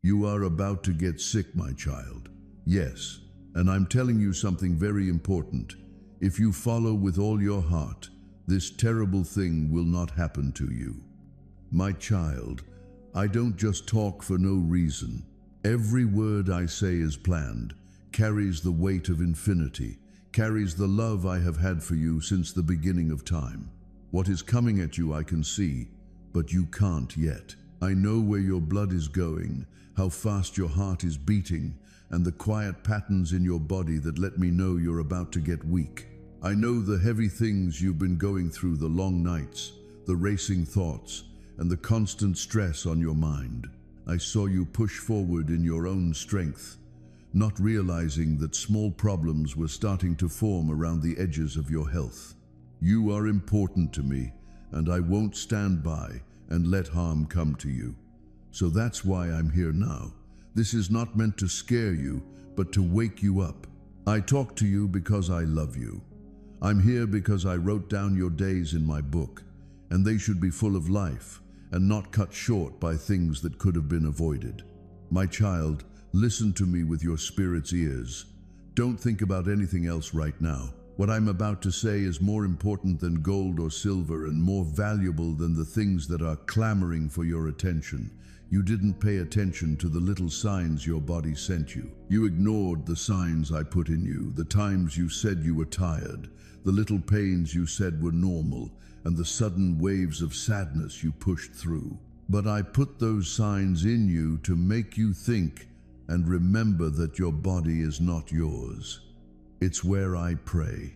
You are about to get sick, my child. Yes, and I'm telling you something very important. If you follow with all your heart, this terrible thing will not happen to you. My child, I don't just talk for no reason. Every word I say is planned, carries the weight of infinity, carries the love I have had for you since the beginning of time. What is coming at you I can see, but you can't yet. I know where your blood is going, how fast your heart is beating, and the quiet patterns in your body that let me know you're about to get weak. I know the heavy things you've been going through, the long nights, the racing thoughts, and the constant stress on your mind. I saw you push forward in your own strength, not realizing that small problems were starting to form around the edges of your health. You are important to me, and I won't stand by and let harm come to you. So that's why I'm here now. This is not meant to scare you, but to wake you up. I talk to you because I love you. I'm here because I wrote down your days in my book, and they should be full of life and not cut short by things that could have been avoided. My child, listen to me with your spirit's ears. Don't think about anything else right now. What I'm about to say is more important than gold or silver and more valuable than the things that are clamoring for your attention. You didn't pay attention to the little signs your body sent you. You ignored the signs I put in you, the times you said you were tired, the little pains you said were normal, and the sudden waves of sadness you pushed through. But I put those signs in you to make you think and remember that your body is not yours. It's where I pray.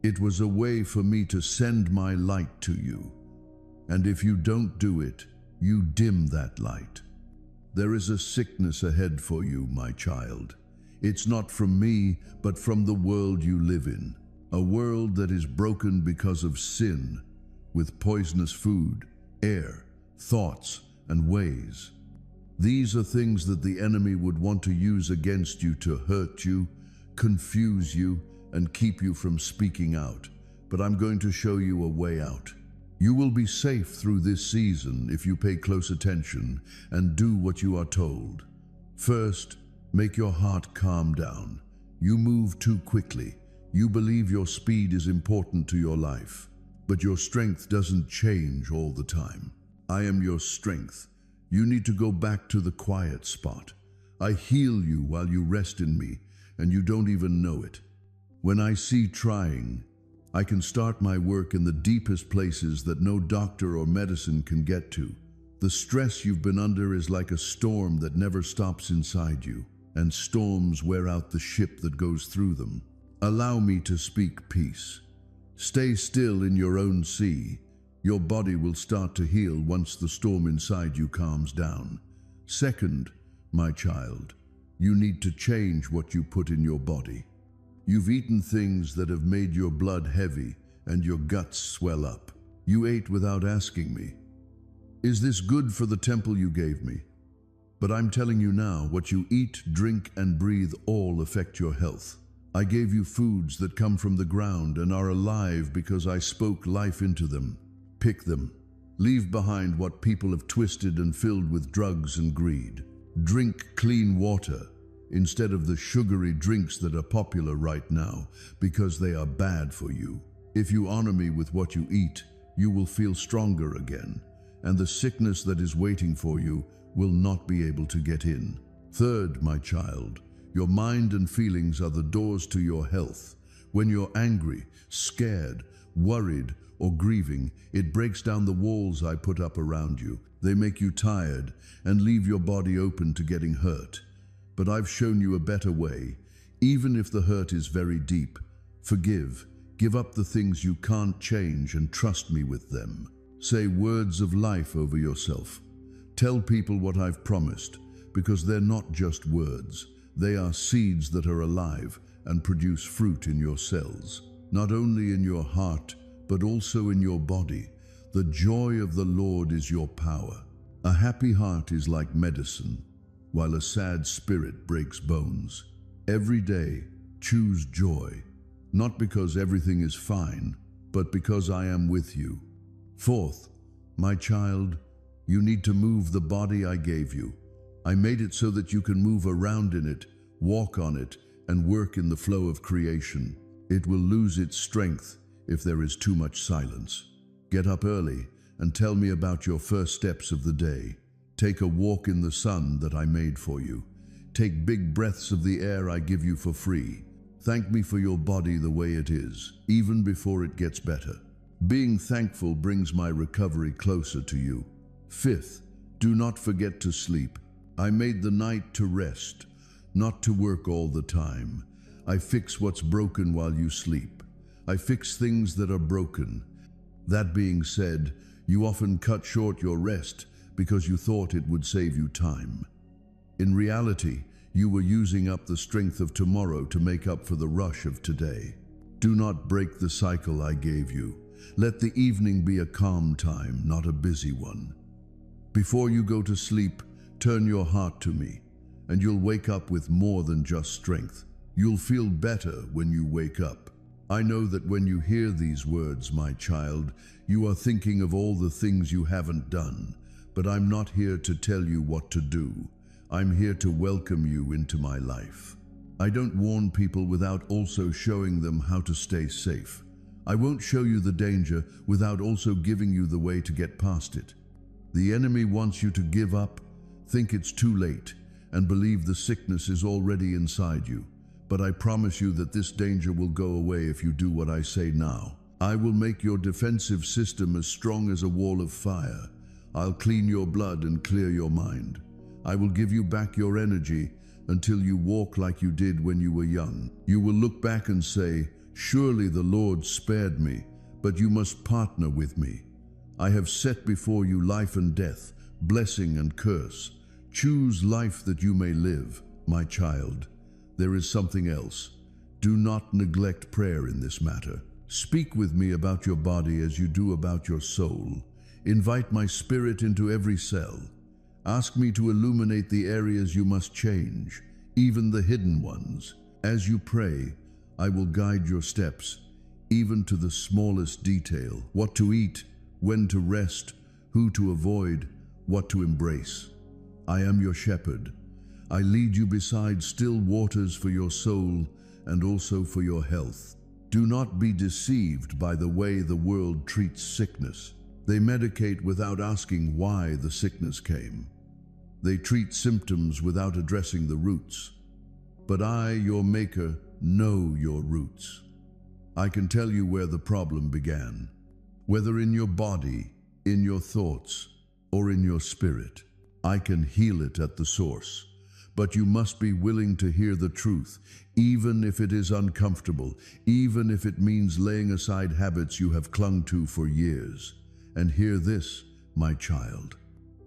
It was a way for me to send my light to you. And if you don't do it, you dim that light. There is a sickness ahead for you, my child. It's not from me, but from the world you live in. A world that is broken because of sin, with poisonous food, air, thoughts, and ways. These are things that the enemy would want to use against you to hurt you, confuse you, and keep you from speaking out. But I'm going to show you a way out. You will be safe through this season if you pay close attention and do what you are told. First, make your heart calm down. You move too quickly. You believe your speed is important to your life, but your strength doesn't change all the time. I am your strength. You need to go back to the quiet spot. I heal you while you rest in me, and you don't even know it. When I see trying, I can start my work in the deepest places that no doctor or medicine can get to. The stress you've been under is like a storm that never stops inside you, and storms wear out the ship that goes through them. Allow me to speak peace. Stay still in your own sea. Your body will start to heal once the storm inside you calms down. Second, my child, you need to change what you put in your body. You've eaten things that have made your blood heavy and your guts swell up. You ate without asking me. Is this good for the temple you gave me? But I'm telling you now, what you eat, drink, and breathe all affect your health. I gave you foods that come from the ground and are alive because I spoke life into them. Pick them. Leave behind what people have twisted and filled with drugs and greed. Drink clean water instead of the sugary drinks that are popular right now, because they are bad for you. If you honor me with what you eat, you will feel stronger again, and the sickness that is waiting for you will not be able to get in. Third, my child, your mind and feelings are the doors to your health. When you're angry, scared, worried, or grieving, it breaks down the walls I put up around you. They make you tired and leave your body open to getting hurt. But I've shown you a better way. Even if the hurt is very deep, forgive. Give up the things you can't change and trust me with them. Say words of life over yourself. Tell people what I've promised, because they're not just words. They are seeds that are alive and produce fruit in your cells, not only in your heart, but also in your body. The joy of the Lord is your power. A happy heart is like medicine, while a sad spirit breaks bones. Every day, choose joy, not because everything is fine, but because I am with you. Fourth, my child, you need to move the body I gave you. I made it so that you can move around in it, walk on it, and work in the flow of creation. It will lose its strength if there is too much silence. Get up early and tell me about your first steps of the day. Take a walk in the sun that I made for you. Take big breaths of the air I give you for free. Thank me for your body the way it is, even before it gets better. Being thankful brings my recovery closer to you. Fifth, do not forget to sleep. I made the night to rest, not to work all the time. I fix what's broken while you sleep. I fix things that are broken. That being said, you often cut short your rest because you thought it would save you time. In reality, you were using up the strength of tomorrow to make up for the rush of today. Do not break the cycle I gave you. Let the evening be a calm time, not a busy one. Before you go to sleep, turn your heart to me, and you'll wake up with more than just strength. You'll feel better when you wake up. I know that when you hear these words, my child, you are thinking of all the things you haven't done, but I'm not here to tell you what to do. I'm here to welcome you into my life. I don't warn people without also showing them how to stay safe. I won't show you the danger without also giving you the way to get past it. The enemy wants you to give up, think it's too late, and believe the sickness is already inside you. But I promise you that this danger will go away if you do what I say now. I will make your defensive system as strong as a wall of fire. I'll clean your blood and clear your mind. I will give you back your energy until you walk like you did when you were young. You will look back and say, "Surely the Lord spared me, but you must partner with me. I have set before you life and death, blessing and curse. Choose life that you may live, my child." There is something else. Do not neglect prayer in this matter. Speak with me about your body as you do about your soul. Invite my spirit into every cell. Ask me to illuminate the areas you must change, even the hidden ones. As you pray, I will guide your steps, even to the smallest detail. What to eat, when to rest, who to avoid, what to embrace. I am your shepherd. I lead you beside still waters for your soul and also for your health. Do not be deceived by the way the world treats sickness. They medicate without asking why the sickness came. They treat symptoms without addressing the roots. But I, your maker, know your roots. I can tell you where the problem began, whether in your body, in your thoughts, or in your spirit. I can heal it at the source. But you must be willing to hear the truth, even if it is uncomfortable, even if it means laying aside habits you have clung to for years. And hear this, my child.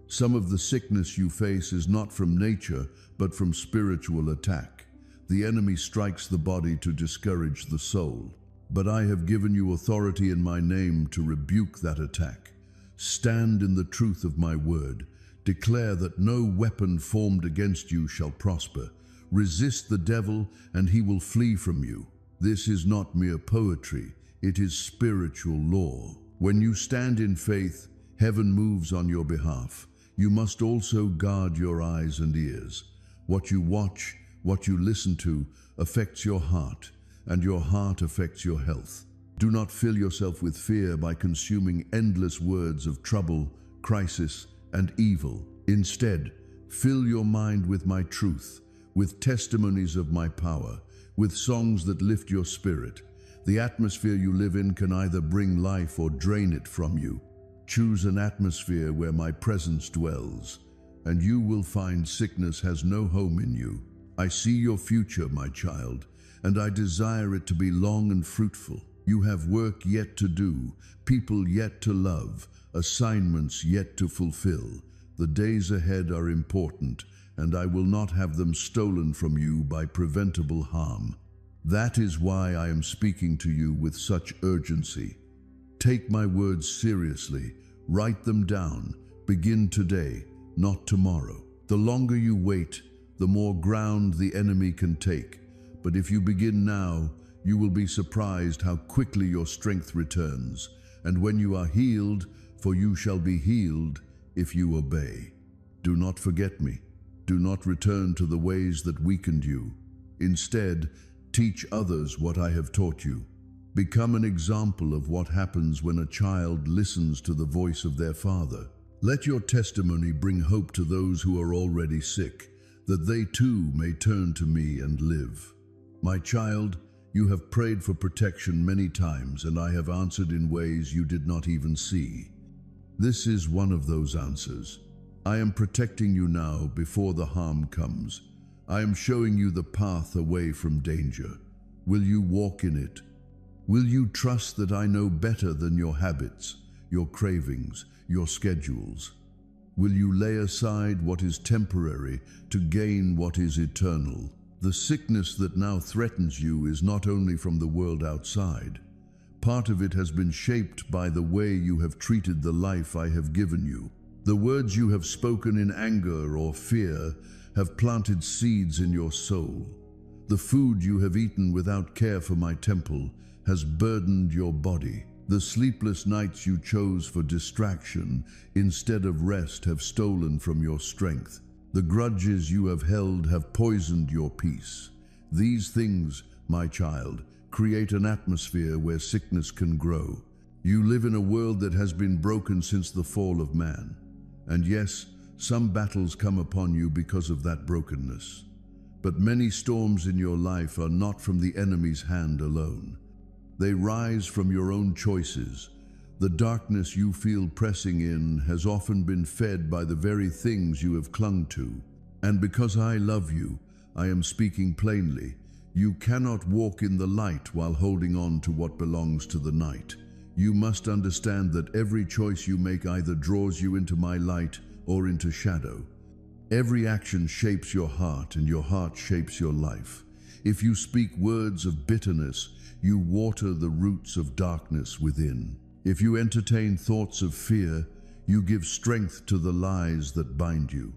Some of the sickness you face is not from nature, but from spiritual attack. The enemy strikes the body to discourage the soul. But I have given you authority in my name to rebuke that attack. Stand in the truth of my word. Declare that no weapon formed against you shall prosper. Resist the devil, and he will flee from you. This is not mere poetry, it is spiritual law. When you stand in faith, heaven moves on your behalf. You must also guard your eyes and ears. What you watch, what you listen to, affects your heart, and your heart affects your health. Do not fill yourself with fear by consuming endless words of trouble, crisis, and evil. Instead, fill your mind with my truth, with testimonies of my power, with songs that lift your spirit. The atmosphere you live in can either bring life or drain it from you. Choose an atmosphere where my presence dwells, and you will find sickness has no home in you. I see your future, my child, and I desire it to be long and fruitful. You have work yet to do, people yet to love, assignments yet to fulfill. The days ahead are important, and I will not have them stolen from you by preventable harm. That is why I am speaking to you with such urgency. Take my words seriously, write them down, begin today, not tomorrow. The longer you wait, the more ground the enemy can take. But if you begin now, you will be surprised how quickly your strength returns. And when you are healed, for you shall be healed if you obey. Do not forget me. Do not return to the ways that weakened you. Instead, teach others what I have taught you. Become an example of what happens when a child listens to the voice of their father. Let your testimony bring hope to those who are already sick, that they too may turn to me and live. My child, you have prayed for protection many times, and I have answered in ways you did not even see. This is one of those answers. I am protecting you now before the harm comes. I am showing you the path away from danger. Will you walk in it? Will you trust that I know better than your habits, your cravings, your schedules? Will you lay aside what is temporary to gain what is eternal? The sickness that now threatens you is not only from the world outside. Part of it has been shaped by the way you have treated the life I have given you. The words you have spoken in anger or fear have planted seeds in your soul. The food you have eaten without care for my temple has burdened your body. The sleepless nights you chose for distraction instead of rest have stolen from your strength. The grudges you have held have poisoned your peace. These things, my child, create an atmosphere where sickness can grow. You live in a world that has been broken since the fall of man. And yes, some battles come upon you because of that brokenness. But many storms in your life are not from the enemy's hand alone. They rise from your own choices. The darkness you feel pressing in has often been fed by the very things you have clung to. And because I love you, I am speaking plainly. You cannot walk in the light while holding on to what belongs to the night. You must understand that every choice you make either draws you into my light or into shadow. Every action shapes your heart, and your heart shapes your life. If you speak words of bitterness, you water the roots of darkness within. If you entertain thoughts of fear, you give strength to the lies that bind you.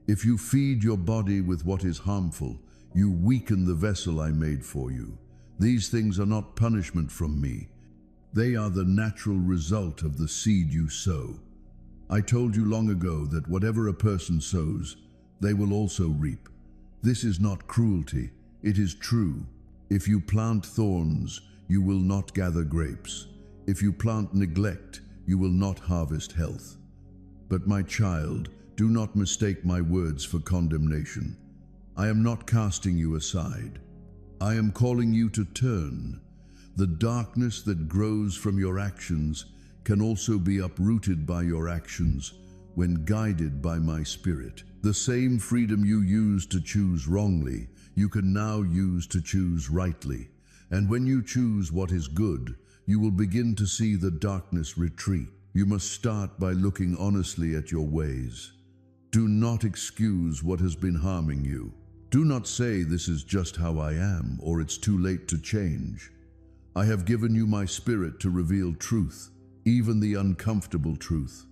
If you feed your body with what is harmful, you weaken the vessel I made for you. These things are not punishment from me. They are the natural result of the seed you sow. I told you long ago that whatever a person sows, they will also reap. This is not cruelty, it is true. If you plant thorns, you will not gather grapes. If you plant neglect, you will not harvest health. But my child, do not mistake my words for condemnation. I am not casting you aside. I am calling you to turn. The darkness that grows from your actions can also be uprooted by your actions when guided by my Spirit. The same freedom you used to choose wrongly, you can now use to choose rightly. And when you choose what is good, you will begin to see the darkness retreat. You must start by looking honestly at your ways. Do not excuse what has been harming you. Do not say this is just how I am, or it's too late to change. I have given you my Spirit to reveal truth, even the uncomfortable truth.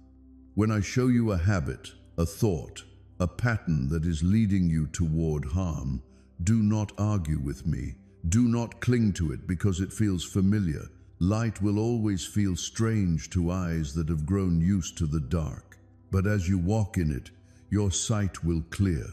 When I show you a habit, a thought, a pattern that is leading you toward harm, do not argue with me. Do not cling to it because it feels familiar. Light will always feel strange to eyes that have grown used to the dark. But as you walk in it, your sight will clear.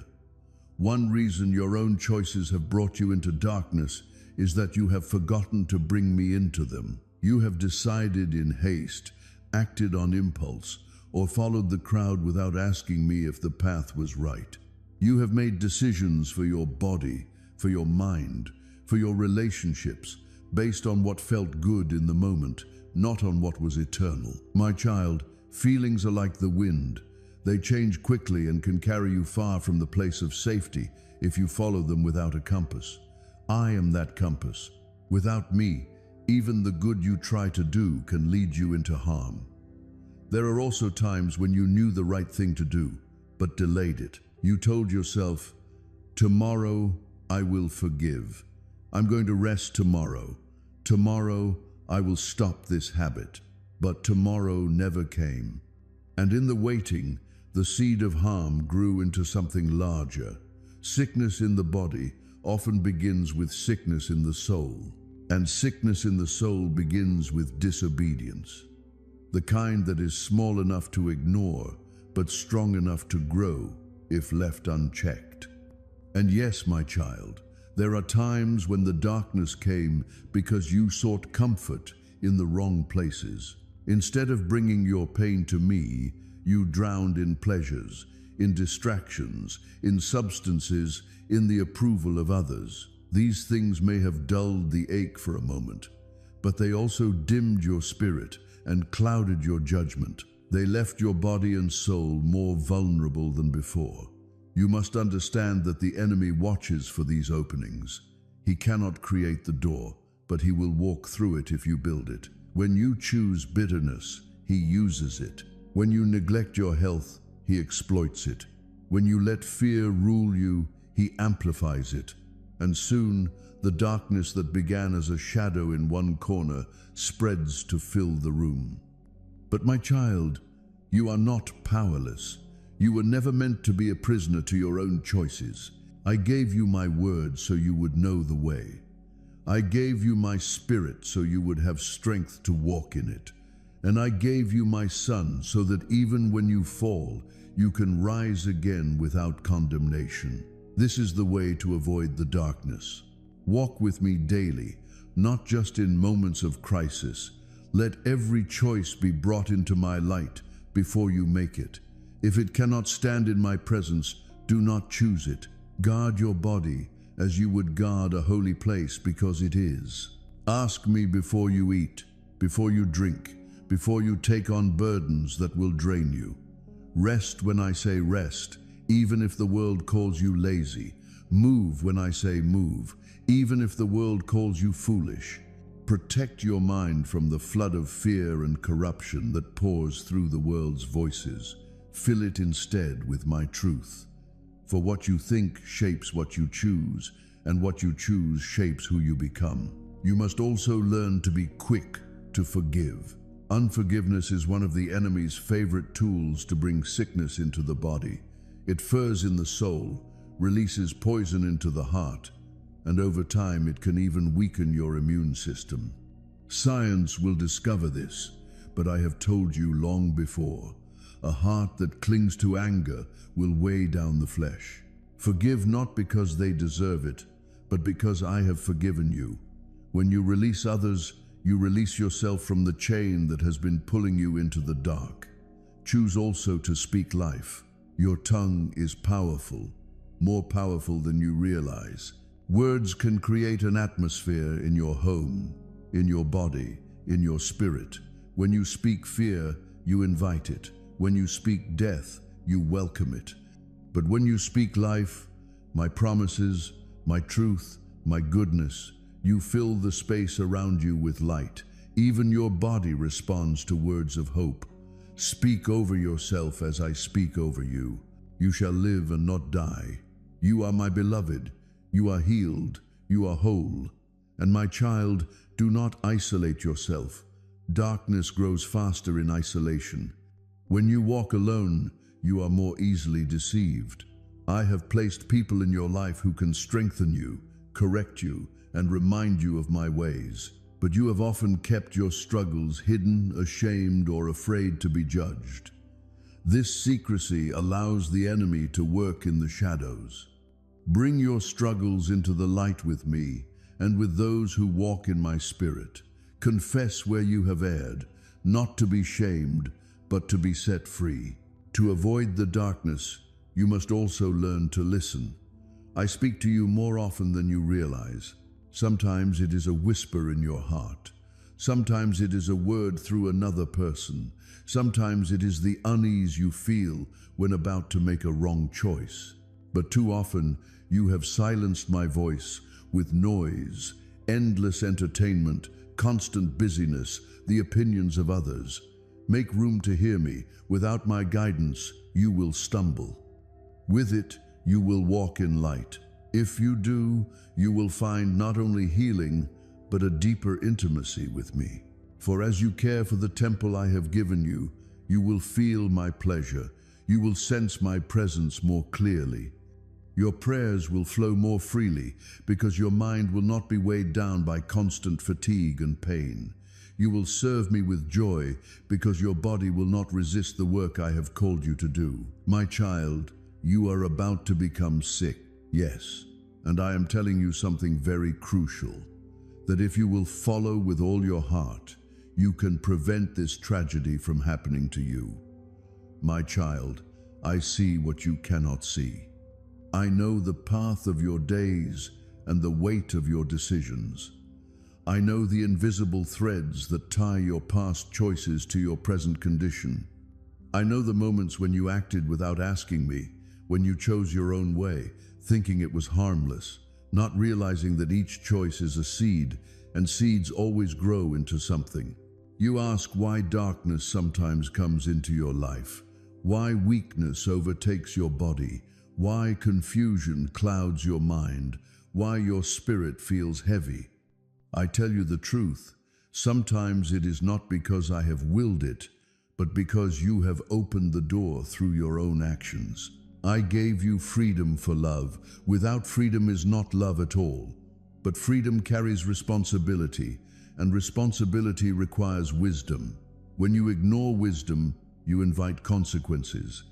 One reason your own choices have brought you into darkness is that you have forgotten to bring me into them. You have decided in haste, acted on impulse, or followed the crowd without asking me if the path was right. You have made decisions for your body, for your mind, for your relationships, based on what felt good in the moment, not on what was eternal. My child, feelings are like the wind. They change quickly and can carry you far from the place of safety if you follow them without a compass. I am that compass. Without me, even the good you try to do can lead you into harm. There are also times when you knew the right thing to do, but delayed it. You told yourself, tomorrow I will forgive. I'm going to rest tomorrow. Tomorrow I will stop this habit. But tomorrow never came. And in the waiting, the seed of harm grew into something larger. Sickness in the body often begins with sickness in the soul. And sickness in the soul begins with disobedience. The kind that is small enough to ignore, but strong enough to grow. if left unchecked. And yes, my child, there are times when the darkness came because you sought comfort in the wrong places. Instead of bringing your pain to me, you drowned in pleasures, in distractions, in substances, in the approval of others. These things may have dulled the ache for a moment, but they also dimmed your spirit and clouded your judgment. They left your body and soul more vulnerable than before. You must understand that the enemy watches for these openings. He cannot create the door, but he will walk through it if you build it. When you choose bitterness, he uses it. When you neglect your health, he exploits it. When you let fear rule you, he amplifies it. And soon, the darkness that began as a shadow in one corner spreads to fill the room. But my child, you are not powerless. You were never meant to be a prisoner to your own choices. I gave you my word so you would know the way. I gave you my spirit so you would have strength to walk in it. And I gave you my Son so that even when you fall, you can rise again without condemnation. This is the way to avoid the darkness. Walk with me daily, not just in moments of crisis. Let every choice be brought into my light before you make it. If it cannot stand in my presence, do not choose it. Guard your body as you would guard a holy place, because it is. Ask me before you eat, before you drink, before you take on burdens that will drain you. Rest when I say rest, even if the world calls you lazy. Move when I say move, even if the world calls you foolish. Protect your mind from the flood of fear and corruption that pours through the world's voices. Fill it instead with my truth. For what you think shapes what you choose, and what you choose shapes who you become. You must also learn to be quick to forgive. Unforgiveness is one of the enemy's favorite tools to bring sickness into the body. It furs in the soul, releases poison into the heart, and over time it can even weaken your immune system. Science will discover this, but I have told you long before. A heart that clings to anger will weigh down the flesh. Forgive not because they deserve it, but because I have forgiven you. When you release others, you release yourself from the chain that has been pulling you into the dark. Choose also to speak life. Your tongue is powerful, more powerful than you realize. Words can create an atmosphere in your home, in your body, in your spirit. When you speak fear, you invite it. When you speak death, you welcome it. But when you speak life, my promises, my truth, my goodness, you fill the space around you with light. Even your body responds to words of hope. Speak over yourself as I speak over you. You shall live and not die. You are my beloved. You are healed. You are whole. And my child, do not isolate yourself. Darkness grows faster in isolation. When you walk alone, you are more easily deceived. I have placed people in your life who can strengthen you, correct you, and remind you of my ways. But you have often kept your struggles hidden, ashamed, or afraid to be judged. This secrecy allows the enemy to work in the shadows. Bring your struggles into the light with me and with those who walk in my spirit. Confess where you have erred, not to be shamed, but to be set free. To avoid the darkness, you must also learn to listen. I speak to you more often than you realize. Sometimes it is a whisper in your heart. Sometimes it is a word through another person. Sometimes it is the unease you feel when about to make a wrong choice. But too often, you have silenced my voice with noise, endless entertainment, constant busyness, the opinions of others. Make room to hear me. Without my guidance, you will stumble. With it, you will walk in light. If you do, you will find not only healing, but a deeper intimacy with me. For as you care for the temple I have given you, you will feel my pleasure. You will sense my presence more clearly. Your prayers will flow more freely because your mind will not be weighed down by constant fatigue and pain. You will serve me with joy because your body will not resist the work I have called you to do. My child, You are about to become sick. Yes, and I am telling you something very crucial, that if you will follow with all your heart, you can prevent this tragedy from happening to you. My child, I see what you cannot see. I know the path of your days and the weight of your decisions. I know the invisible threads that tie your past choices to your present condition. I know the moments when you acted without asking me, when you chose your own way, thinking it was harmless, not realizing that each choice is a seed, and seeds always grow into something. You ask why darkness sometimes comes into your life, why weakness overtakes your body, why confusion clouds your mind, why your spirit feels heavy. I tell you the truth, sometimes it is not because I have willed it, but because you have opened the door through your own actions. I gave you freedom for love. Without freedom is not love at all. But freedom carries responsibility, and responsibility requires wisdom. When you ignore wisdom, you invite consequences.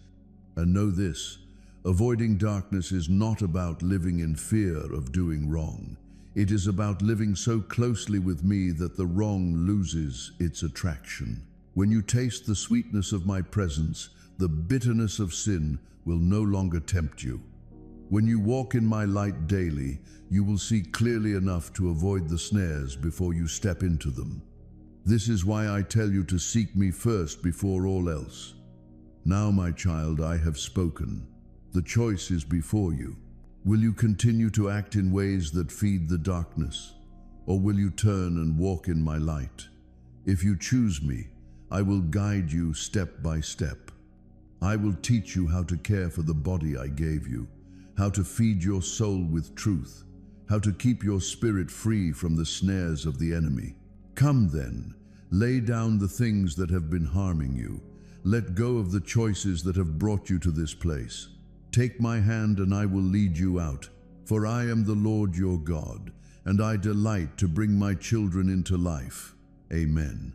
And know this, avoiding darkness is not about living in fear of doing wrong. It is about living so closely with me that the wrong loses its attraction. When you taste the sweetness of my presence, the bitterness of sin will no longer tempt you. When you walk in my light daily, you will see clearly enough to avoid the snares before you step into them. This is why I tell you to seek me first before all else. Now, my child, I have spoken. The choice is before you. Will you continue to act in ways that feed the darkness, or will you turn and walk in my light? If you choose me, I will guide you step by step. I will teach you how to care for the body I gave you, how to feed your soul with truth, how to keep your spirit free from the snares of the enemy. Come then, lay down the things that have been harming you. Let go of the choices that have brought you to this place. Take my hand and I will lead you out, for I am the Lord your God, and I delight to bring my children into life. Amen.